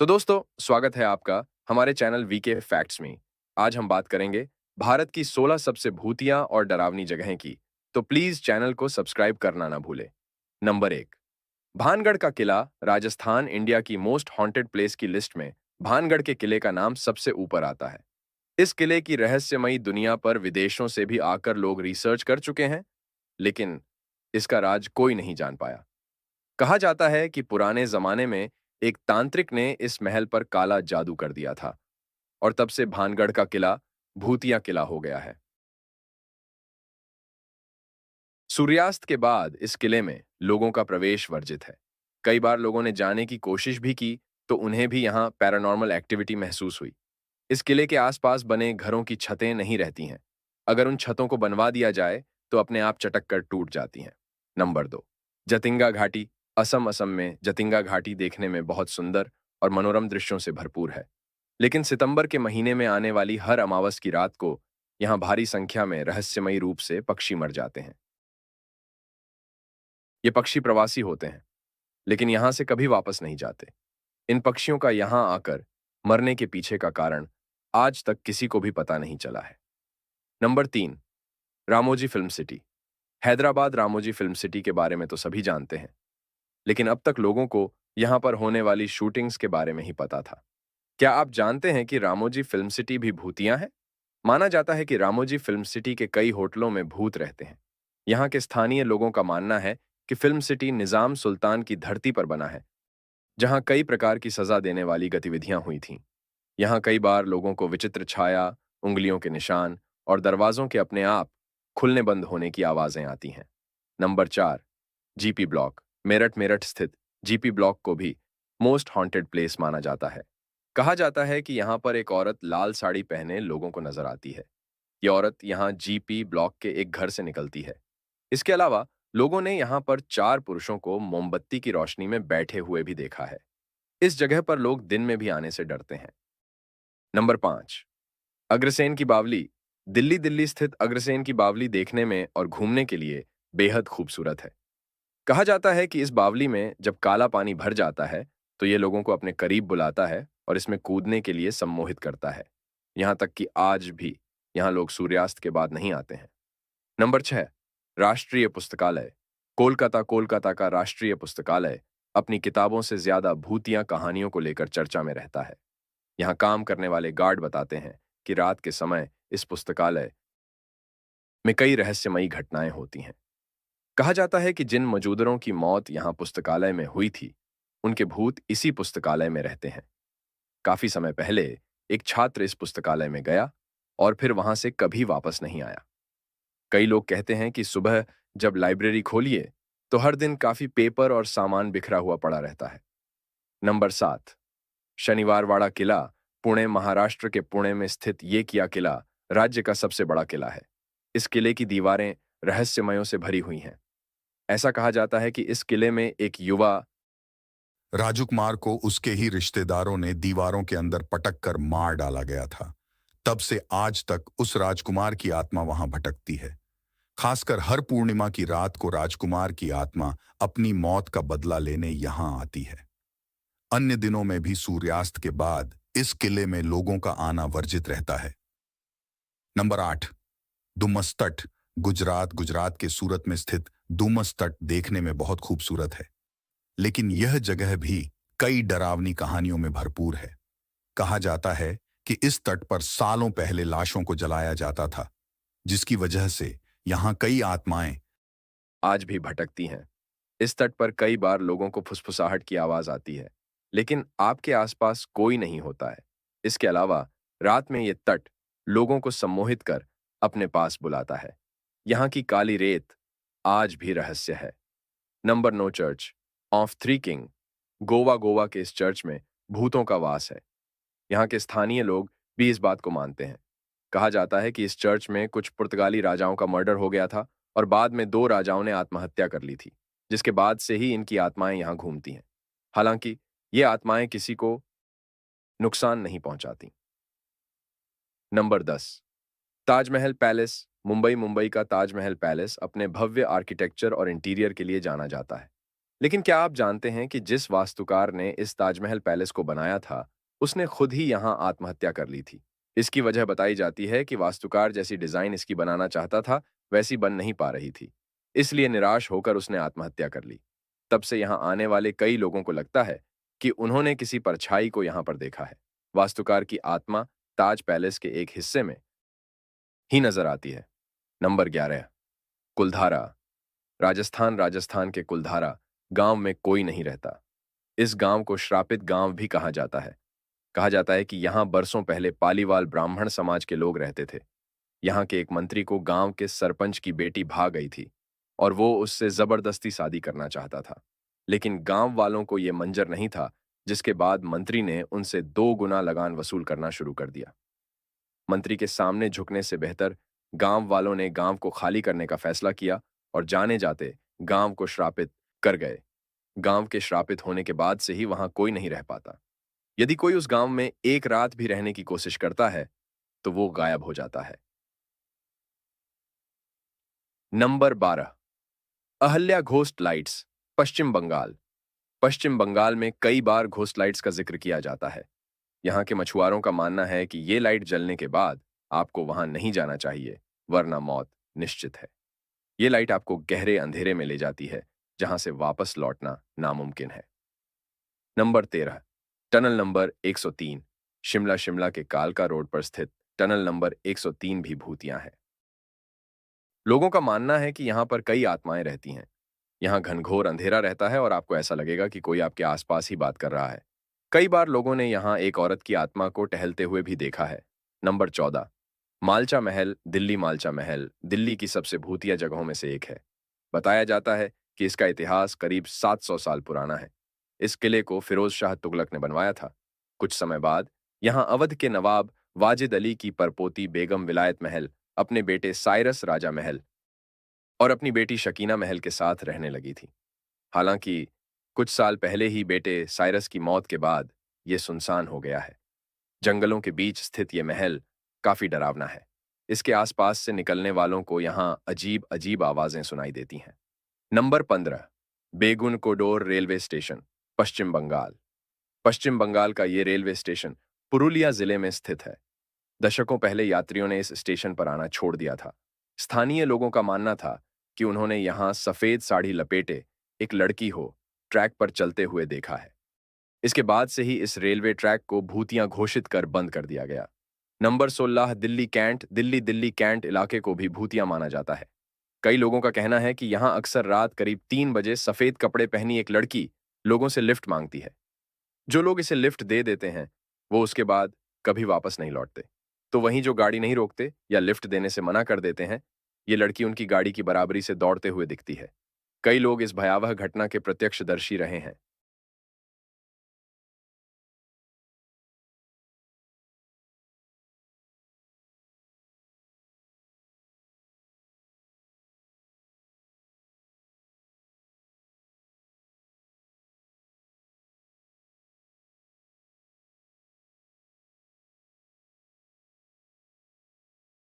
तो दोस्तों, स्वागत है आपका हमारे चैनल वीके फैक्ट्स में। आज हम बात करेंगे भारत की 16 सबसे भूतिया और डरावनी जगहें की। तो प्लीज चैनल को सब्सक्राइब करना ना भूले। नंबर 1, भानगढ़ का किला, राजस्थान। इंडिया की मोस्ट हॉन्टेड प्लेस की लिस्ट में भानगढ़ के किले का नाम सबसे ऊपर आता है। इस किले की रहस्यमयी दुनिया पर विदेशों से भी आकर लोग रिसर्च कर चुके हैं, लेकिन इसका राज कोई नहीं जान पाया। कहा जाता है कि पुराने जमाने में एक तांत्रिक ने इस महल पर काला जादू कर दिया था और तब से भानगढ़ का किला भूतिया किला हो गया है। सूर्यास्त के बाद इस किले में लोगों का प्रवेश वर्जित है। कई बार लोगों ने जाने की कोशिश भी की, तो उन्हें भी यहां पैरानॉर्मल एक्टिविटी महसूस हुई। इस किले के आसपास बने घरों की छतें नहीं रहती हैं। अगर उन छतों को बनवा दिया जाए तो अपने आप चटक कर टूट जाती हैं। नंबर 2, जतिंगा घाटी। असम में जतिंगा घाटी देखने में बहुत सुंदर और मनोरम दृश्यों से भरपूर है। लेकिन सितंबर के महीने में आने वाली हर अमावस की रात को यहां भारी संख्या में रहस्यमयी रूप से पक्षी मर जाते हैं। ये पक्षी प्रवासी होते हैं, लेकिन यहां से कभी वापस नहीं जाते। इन पक्षियों का यहां आकर मरने के पीछे का कारण आज तक किसी को भी पता नहीं चला है। Number 3, Ramoji film city. Hyderabad Ramoji film city के बारे में तो सभी जानते हैं, लेकिन अब तक लोगों को यहां पर होने वाली शूटिंग्स के बारे में ही पता था। क्या आप जानते हैं कि रामोजी फिल्म सिटी भी भूतिया है? माना जाता है कि रामोजी फिल्म सिटी के कई होटलों में भूत रहते हैं। यहाँ के स्थानीय लोगों का मानना है कि फिल्म सिटी निजाम सुल्तान की धरती पर बना है, जहाँ कई प्रकार की सजा देने वाली गतिविधियां हुई थीं। यहाँ कई बार लोगों को विचित्र छाया, उंगलियों के निशान और दरवाजों के अपने आप खुलने बंद होने की आवाजें आती हैं। Number 4, GP block. मेरठ स्थित जीपी ब्लॉक को भी मोस्ट हॉन्टेड प्लेस माना जाता है। कहा जाता है कि यहाँ पर एक औरत लाल साड़ी पहने लोगों को नजर आती है। ये औरत यहाँ जीपी ब्लॉक के एक घर से निकलती है। इसके अलावा लोगों ने यहाँ पर 4 पुरुषों को मोमबत्ती की रोशनी में बैठे हुए भी देखा है। इस जगह पर लोग दिन में भी आने से डरते हैं। नंबर 5, अग्रसेन की बावली। दिल्ली स्थित अग्रसेन की बावली देखने में और घूमने के लिए बेहद खूबसूरत है। कहा जाता है कि इस बावली में जब काला पानी भर जाता है, तो ये लोगों को अपने करीब बुलाता है और इसमें कूदने के लिए सम्मोहित करता है। यहाँ तक कि आज भी यहाँ लोग सूर्यास्त के बाद नहीं आते हैं। नंबर 6, राष्ट्रीय पुस्तकालय। कोलकाता का राष्ट्रीय पुस्तकालय अपनी किताबों से ज्यादा भूतिया कहानियों को लेकर चर्चा में रहता है। यहाँ काम करने वाले गार्ड बताते हैं कि रात के समय इस पुस्तकालय में कई रहस्यमयी घटनाएं होती हैं। कहा जाता है कि जिन मजूदरों की मौत यहाँ पुस्तकालय में हुई थी, उनके भूत इसी पुस्तकालय में रहते हैं। काफी समय पहले एक छात्र इस पुस्तकालय में गया और फिर वहां से कभी वापस नहीं आया। कई लोग कहते हैं कि सुबह जब लाइब्रेरी खोलिए, तो हर दिन काफी पेपर और सामान बिखरा हुआ पड़ा रहता है। नंबर 7, शनिवारवाड़ा किला। पुणे, महाराष्ट्र के पुणे में स्थित ये किया किला राज्य का सबसे बड़ा किला है। इस किले की दीवारें रहस्यमयों से भरी हुई हैं। ऐसा कहा जाता है कि इस किले में एक युवा राजकुमार को उसके ही रिश्तेदारों ने दीवारों के अंदर पटक कर मार डाला गया था। तब से आज तक उस राजकुमार की आत्मा वहां भटकती है। खासकर हर पूर्णिमा की रात को राजकुमार की आत्मा अपनी मौत का बदला लेने यहां आती है। अन्य दिनों में भी सूर्यास्त के बाद इस किले में लोगों का आना वर्जित रहता है। नंबर 8, डुमस तट। गुजरात के सूरत में स्थित डुमस तट देखने में बहुत खूबसूरत है, लेकिन यह जगह भी कई डरावनी कहानियों में भरपूर है। कहा जाता है कि इस तट पर सालों पहले लाशों को जलाया जाता था, जिसकी वजह से यहां कई आत्माएं आज भी भटकती हैं। इस तट पर कई बार लोगों को फुसफुसाहट की आवाज आती है, लेकिन आपके आसपास कोई नहीं होता है। इसके अलावा रात में ये तट लोगों को सम्मोहित कर अपने पास बुलाता है। यहाँ की काली रेत आज भी रहस्य है। Number 9, church of three king. Goa के इस चर्च में भूतों का वास है। यहाँ के स्थानीय लोग भी इस बात को मानते हैं। कहा जाता है कि इस चर्च में कुछ पुर्तगाली राजाओं का मर्डर हो गया था और बाद में 2 राजाओं ने आत्महत्या कर ली थी, जिसके बाद से ही इनकी आत्माएं यहाँ घूमती हैं। हालांकि ये आत्माएं किसी को नुकसान नहीं पहुंचाती। Number 10, Taj Mahal palace. मुंबई का ताजमहल पैलेस अपने भव्य आर्किटेक्चर और इंटीरियर के लिए जाना जाता है। लेकिन क्या आप जानते हैं कि जिस वास्तुकार ने इस ताजमहल पैलेस को बनाया था, उसने खुद ही यहां आत्महत्या कर ली थी। इसकी वजह बताई जाती है कि वास्तुकार जैसी डिजाइन इसकी बनाना चाहता था, वैसी बन नहीं पा रही थी। इसलिए निराश होकर उसने आत्महत्या कर ली। तब से यहां आने वाले कई लोगों को लगता है कि उन्होंने किसी परछाई को यहां पर देखा है। वास्तुकार की आत्मा ताज पैलेस के एक हिस्से में ही नजर आती है। नंबर 11, कुलधारा। राजस्थान के कुलधारा गांव में कोई नहीं रहता। इस गांव को श्रापित गांव भी कहा जाता है। कहा जाता है कि यहाँ बरसों पहले पालीवाल ब्राह्मण समाज के लोग रहते थे। यहाँ के एक मंत्री को गांव के सरपंच की बेटी भाग गई थी और वो उससे जबरदस्ती शादी करना चाहता था। लेकिन गांव वालों को यह मंजर नहीं था, जिसके बाद मंत्री ने उनसे 2 गुना लगान वसूल करना शुरू कर दिया। मंत्री के सामने झुकने से बेहतर गांव वालों ने गांव को खाली करने का फैसला किया और जाने जाते गांव को श्रापित कर गए। गांव के श्रापित होने के बाद से ही वहां कोई नहीं रह पाता। यदि कोई उस गांव में एक रात भी रहने की कोशिश करता है तो वो गायब हो जाता है। नंबर 12, अहल्या घोस्ट लाइट्स, पश्चिम बंगाल। पश्चिम बंगाल में कई बार घोस्ट लाइट्स का जिक्र किया जाता है। यहाँ के मछुआरों का मानना है कि ये लाइट जलने के बाद आपको वहां नहीं जाना चाहिए, वरना मौत निश्चित है। ये लाइट आपको गहरे अंधेरे में ले जाती है, जहां से वापस लौटना नामुमकिन है। Number 13, tunnel number 103। शिमला के कालका रोड पर स्थित टनल नंबर 103 भी भूतिया है। लोगों का मानना है कि यहाँ पर कई आत्माएं रहती हैं। यहाँ घनघोर अंधेरा रहता है और आपको ऐसा लगेगा कि कोई आपके आसपास ही बात कर रहा है। कई बार लोगों ने यहाँ एक औरत की आत्मा को टहलते हुए भी देखा है। नंबर 14, मालचा महल, दिल्ली। मालचा महल दिल्ली की सबसे भूतिया जगहों में से एक है। बताया जाता है कि इसका इतिहास करीब 700 साल पुराना है। इस किले को फिरोज शाह तुगलक ने बनवाया था। कुछ समय बाद यहाँ अवध के नवाब वाजिद अली की परपोती बेगम विलायत महल अपने बेटे साइरस राजा महल और अपनी बेटी शकीना महल के साथ रहने लगी थी। हालांकि कुछ साल पहले ही बेटे साइरस की मौत के बाद यह सुनसान हो गया है। जंगलों के बीच स्थित यह महल काफी डरावना है। इसके आसपास से निकलने वालों को यहाँ अजीब अजीब आवाजें सुनाई देती हैं। नंबर 15, बेगुन कोडोर रेलवे स्टेशन, पश्चिम बंगाल। पश्चिम बंगाल का ये रेलवे स्टेशन पुरुलिया जिले में स्थित है। दशकों पहले यात्रियों ने इस स्टेशन पर आना छोड़ दिया था। स्थानीय लोगों का मानना था कि उन्होंने यहाँ सफेद साड़ी लपेटे एक लड़की हो ट्रैक पर चलते हुए देखा है। इसके बाद से ही इस रेलवे ट्रैक को भूतिया घोषित कर बंद कर दिया गया। Number 16, Delhi cantt. Delhi cantt इलाके को भी भूतिया माना जाता है। कई लोगों का कहना है कि यहाँ अक्सर रात करीब 3 बजे सफेद कपड़े पहनी एक लड़की लोगों से लिफ्ट मांगती है। जो लोग इसे लिफ्ट दे देते हैं वो उसके बाद कभी वापस नहीं लौटते। तो वहीं जो गाड़ी नहीं रोकते या लिफ्ट देने से मना कर देते हैं, ये लड़की उनकी गाड़ी की बराबरी से दौड़ते हुए दिखती है। कई लोग इस भयावह घटना के प्रत्यक्षदर्शी रहे हैं।